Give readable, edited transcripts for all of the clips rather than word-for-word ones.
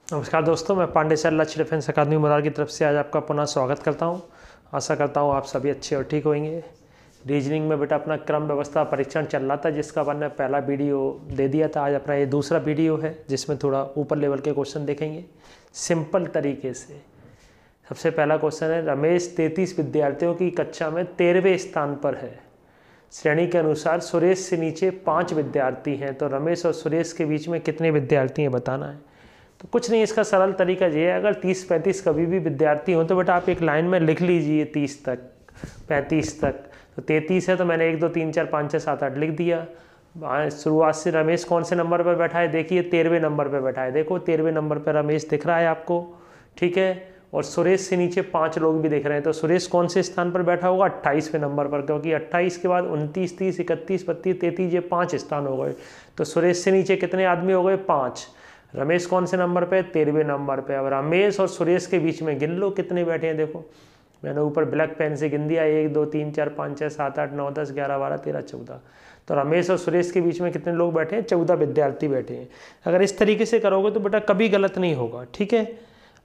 नमस्कार दोस्तों, मैं पांडे सर लक्ष्य डिफेंस अकादमी मुरार की तरफ से आज आपका पुनः स्वागत करता हूं। आशा करता हूं आप सभी अच्छे और ठीक होंगे। रीजनिंग में बेटा अपना क्रम व्यवस्था परीक्षण चल रहा था, जिसका मैंने पहला वीडियो दे दिया था। आज अपना ये दूसरा वीडियो है जिसमें थोड़ा ऊपर लेवल के क्वेश्चन देखेंगे सिंपल तरीके से। सबसे पहला क्वेश्चन है, रमेश 33 विद्यार्थियों की कक्षा में 13वें स्थान पर है। श्रेणी के अनुसार सुरेश से नीचे 5 विद्यार्थी हैं, तो रमेश और सुरेश के बीच में कितने विद्यार्थी हैं बताना है। तो कुछ नहीं, इसका सरल तरीका ये है, अगर 30-35 कभी भी विद्यार्थी हो तो बेटा आप एक लाइन में लिख लीजिए 30 तक 35 तक। तो 33 है तो मैंने 1 2 3 4 5 6 7 8 लिख दिया। शुरुआत से रमेश कौन से नंबर पर बैठा है, देखिए 13वें नंबर पर बैठा है। देखो 13वें नंबर पर रमेश दिख रहा है आपको, ठीक है। और सुरेश से नीचे 5 लोग भी दिख रहे हैं, तो सुरेश कौन से स्थान पर बैठा होगा, 28वें नंबर पर, क्योंकि 28 के बाद 29 30 31 32 33 ये 5 स्थान हो गए। तो सुरेश से नीचे कितने आदमी हो गए, 5। रमेश कौन से नंबर पे, 13वें नंबर पे। अब रमेश और सुरेश के बीच में गिन लो कितने बैठे हैं। देखो मैंने ऊपर ब्लैक पेन से गिन दिया, 1 2 3 4 5 6 7 8 9 10 11 12 13 14। तो रमेश और सुरेश के बीच में कितने लोग बैठे हैं, 14 विद्यार्थी बैठे हैं। अगर इस तरीके से करोगे तो बेटा कभी गलत नहीं होगा, ठीक है।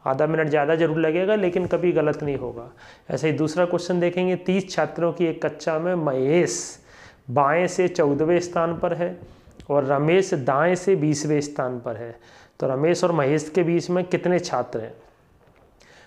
आधा मिनट ज़्यादा जरूर लगेगा लेकिन कभी गलत नहीं होगा। ऐसे ही दूसरा क्वेश्चन देखेंगे, 30 छात्रों की एक कक्षा में महेश बाएं से 14वें स्थान पर है और रमेश दाएं से 20वें स्थान पर है। तो रमेश और महेश के बीच में कितने छात्र हैं।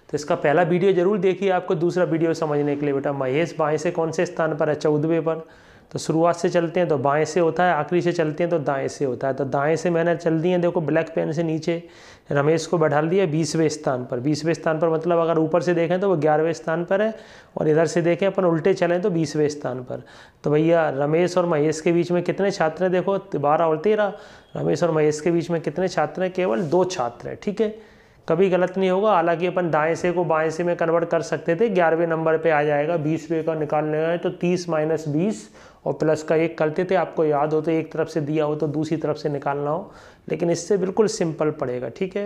तो इसका पहला वीडियो जरूर देखिए आपको दूसरा वीडियो समझने के लिए। बेटा महेश बाएं से कौन से स्थान पर है, 14वें पर। तो शुरुआत से चलते हैं तो बाएं से होता है, आखिरी से चलते हैं तो दाएं से होता है। तो दाएं से मैंने चल दिए, देखो ब्लैक पेन से नीचे रमेश को बैठा दिया 20वें स्थान पर। 20वें स्थान पर मतलब अगर ऊपर से देखें तो वो 11वें स्थान पर है, और इधर से देखें अपन उल्टे चलें तो 20वें स्थान पर। तो भैया रमेश और महेश के बीच में कितने छात्र हैं, देखो 12 और 13। रमेश और महेश के बीच में कितने छात्र हैं, केवल 2 छात्र हैं, ठीक है। कभी गलत नहीं होगा। हालांकि अपन दाएं से को बाएं से में कन्वर्ट कर सकते थे, 11वें नंबर पे आ जाएगा। 20वें का निकालने है तो 30 - 20 और प्लस का 1 करते थे। आपको याद हो तो एक तरफ से दिया हो तो दूसरी तरफ से निकालना हो, लेकिन इससे बिल्कुल सिंपल पड़ेगा, ठीक है।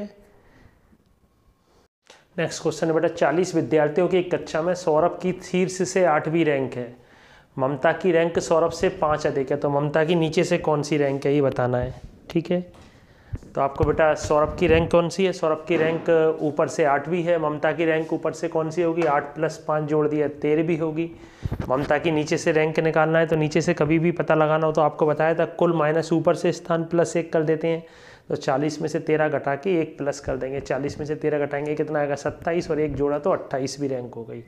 नेक्स्ट क्वेश्चन है बेटा, 40 विद्यार्थियों की एक कक्षा में सौरभ की शीर्ष से 8वीं रैंक है। ममता की रैंक सौरभ से 5 अधिक है। तो ममता की नीचे से कौन सी रैंक है ये बताना है, ठीक है। तो आपको बेटा सौरभ की रैंक कौन सी है, सौरभ की रैंक ऊपर से 8वीं है। ममता की रैंक ऊपर से कौन सी होगी, 8 + 5 जोड़ दिया 13वीं होगी। ममता की नीचे से रैंक निकालना है तो नीचे से कभी भी पता लगाना हो तो आपको बताया था कुल माइनस ऊपर से स्थान प्लस 1 कर देते हैं। तो 40 में से 13 घटा के 1 प्लस कर देंगे। 40 में से 13 घटाएंगे कितना आएगा, 27, और 1 जोड़ा तो 28वीं रैंक हो गई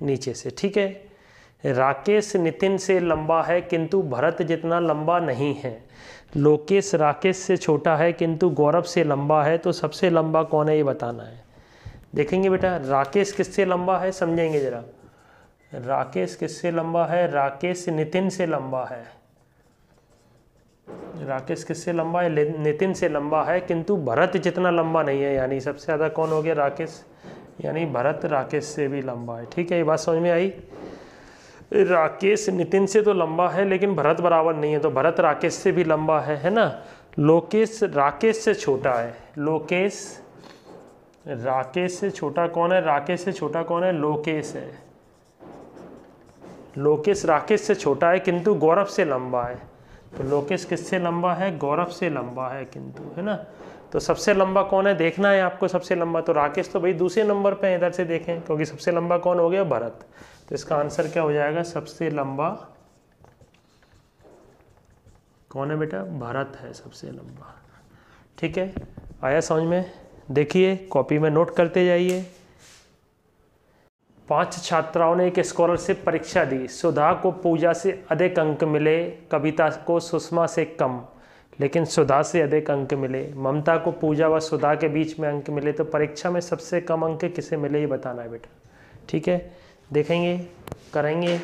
नीचे से, ठीक है। राकेश नितिन से लंबा है किंतु भरत जितना लंबा नहीं है। लोकेश राकेश से छोटा है किंतु गौरव से लंबा है, तो सबसे लंबा कौन है ये बताना है। देखेंगे बेटा राकेश किससे लंबा है, समझेंगे जरा। राकेश किससे लंबा है, राकेश नितिन से लंबा है। राकेश किससे लंबा है, नितिन से लंबा है, किंतु भरत जितना लंबा नहीं है। यानी सबसे ज़्यादा कौन हो गया, राकेश, यानी भरत राकेश से भी लंबा है, ठीक है। ये बात समझ में आई। राकेश नितिन से तो लंबा है लेकिन भरत बराबर नहीं है, तो भरत राकेश से भी लंबा है ना। लोकेश राकेश से छोटा है। लोकेश राकेश से छोटा कौन है, राकेश से छोटा कौन है, लोकेश है। लोकेश राकेश से छोटा है किंतु गौरव से लंबा है। तो लोकेश किससे लंबा है, गौरव से लंबा है किंतु, है ना। तो सबसे लंबा कौन है देखना है आपको, सबसे लंबा। तो राकेश तो भाई दूसरे नंबर पे इधर से देखें, क्योंकि सबसे लंबा कौन हो गया, भरत। तो इसका आंसर क्या हो जाएगा, सबसे लंबा कौन है बेटा, भरत है सबसे लंबा, ठीक है। आया समझ में। देखिए कॉपी में नोट करते जाइए। 5 छात्राओं ने एक स्कॉलरशिप परीक्षा दी। सुधा को पूजा से अधिक अंक मिले, कविता को सुषमा से कम, लेकिन सुधा से अधिक अंक मिले। ममता को पूजा व सुधा के बीच में अंक मिले, तो परीक्षा में सबसे कम अंक किसे मिले ये बताना है बेटा, ठीक है। देखेंगे, करेंगे।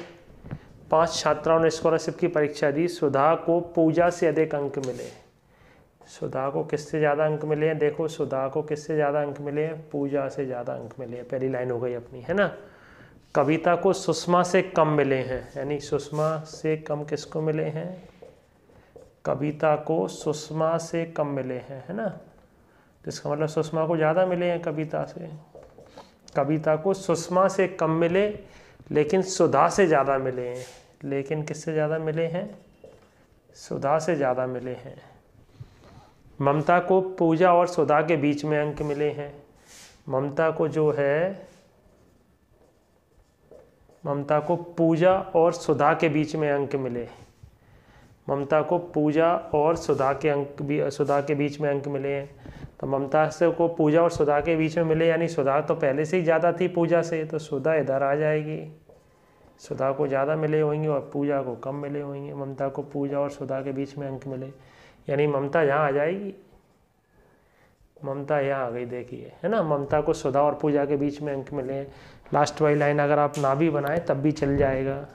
5 छात्राओं ने स्कॉलरशिप की परीक्षा दी। सुधा को पूजा से अधिक अंक मिले। सुधा को किससे ज़्यादा अंक मिले हैं, देखो सुधा को किससे ज़्यादा अंक मिले हैं, पूजा से ज़्यादा अंक मिले हैं। पहली लाइन हो गई अपनी, है ना। कविता को सुषमा से कम मिले हैं, यानी सुषमा से कम किसको मिले हैं, कविता को सुषमा से कम मिले हैं, है ना। तो इसका मतलब सुषमा को ज़्यादा मिले हैं कविता से। कविता को सुषमा से कम मिले लेकिन सुधा से ज़्यादा मिले हैं। लेकिन किससे ज़्यादा मिले हैं, सुधा से ज़्यादा मिले हैं। ममता को पूजा और सुधा के बीच में अंक मिले हैं। ममता को जो है, ममता को पूजा और सुधा के बीच में अंक मिले। ममता को पूजा और सुधा के बीच में अंक मिले हैं। तो ममता से को पूजा और सुधा के बीच में मिले, यानी सुधा तो पहले से ही ज़्यादा थी पूजा से, तो सुधा इधर आ जाएगी। सुधा को ज़्यादा मिले होंगे और पूजा को कम मिले होंगे। ममता को पूजा और सुधा के बीच में अंक मिले, यानी ममता यहाँ आ जाएगी। ममता यहाँ आ गई, देखिए, है ना। ममता को सुधा और पूजा के बीच में अंक मिले हैं। लास्ट वाली लाइन अगर आप ना भी बनाएं तब भी चल जाएगा।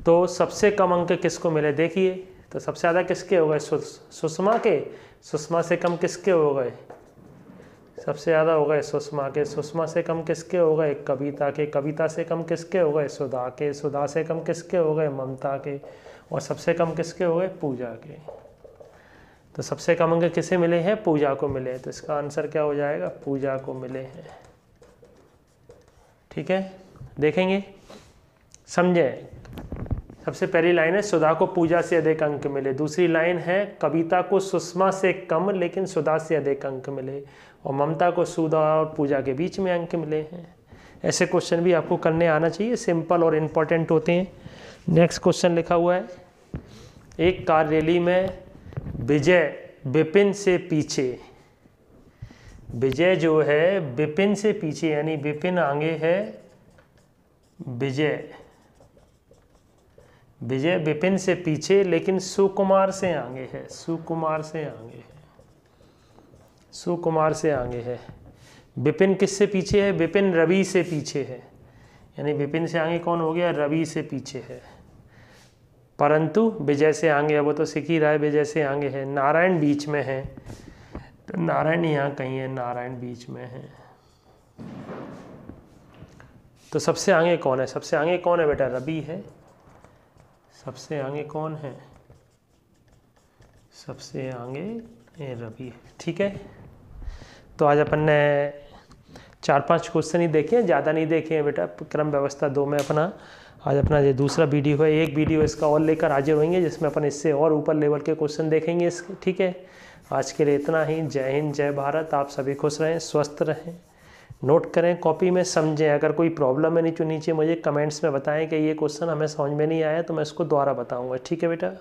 तो सबसे कम अंक किसको मिले, देखिए। तो सबसे ज़्यादा किसके हो गए, सुषमा के। सुषमा से कम किसके हो गए, सबसे ज़्यादा हो गए सुषमा के। सुषमा से कम किसके हो गए, कविता के। कविता से कम किसके हो गए, सुधा के। सुधा से कम किसके हो गए, ममता के। और सबसे कम किसके हो गए, पूजा के। तो सबसे कम अंक किसे मिले हैं, पूजा को मिले। तो इसका आंसर क्या हो जाएगा, पूजा को मिले हैं। ठीक है, देखेंगे, समझें। सबसे पहली लाइन है सुधा को पूजा से अधिक अंक मिले। दूसरी लाइन है कविता को सुषमा से कम लेकिन सुधा से अधिक अंक मिले। और ममता को सुधा और पूजा के बीच में अंक मिले हैं। ऐसे क्वेश्चन भी आपको करने आना चाहिए, सिंपल और इम्पोर्टेंट होते हैं। नेक्स्ट क्वेश्चन लिखा हुआ है, एक कार रैली में विजय विपिन से पीछे। विजय जो है विपिन से पीछे, यानी विपिन आगे है, विजय विपिन से पीछे लेकिन सुकुमार से आगे है। सुकुमार से आगे है, सुकुमार से आगे है। विपिन किससे पीछे है, विपिन रवि से पीछे है। यानी विपिन से आगे कौन हो गया, रवि से पीछे है। परंतु विजय से आगे है, वो तो सीख ही रहा है, विजय से आगे है। नारायण बीच में है, तो नारायण यहाँ कहीं है, नारायण बीच में है। तो सबसे आगे कौन है, सबसे आगे कौन है बेटा, रवि है। सबसे आगे कौन है, सबसे आगे रवि है। ठीक है, तो आज अपन ने 4-5 क्वेश्चन ही देखे हैं, ज़्यादा नहीं देखे हैं बेटा। क्रम व्यवस्था 2 में अपना आज अपना ये दूसरा वीडियो है। एक वीडियो इसका और लेकर हाजिर होंगे जिसमें अपन इससे और ऊपर लेवल के क्वेश्चन देखेंगे इसके। ठीक है, आज के लिए इतना ही। जय हिंद, जय भारत। आप सभी खुश रहें, स्वस्थ रहें। नोट करें, कॉपी में समझें। अगर कोई प्रॉब्लम है नीचे मुझे कमेंट्स में बताएं कि ये क्वेश्चन हमें समझ में नहीं आया, तो मैं इसको दोबारा बताऊँगा। ठीक है बेटा।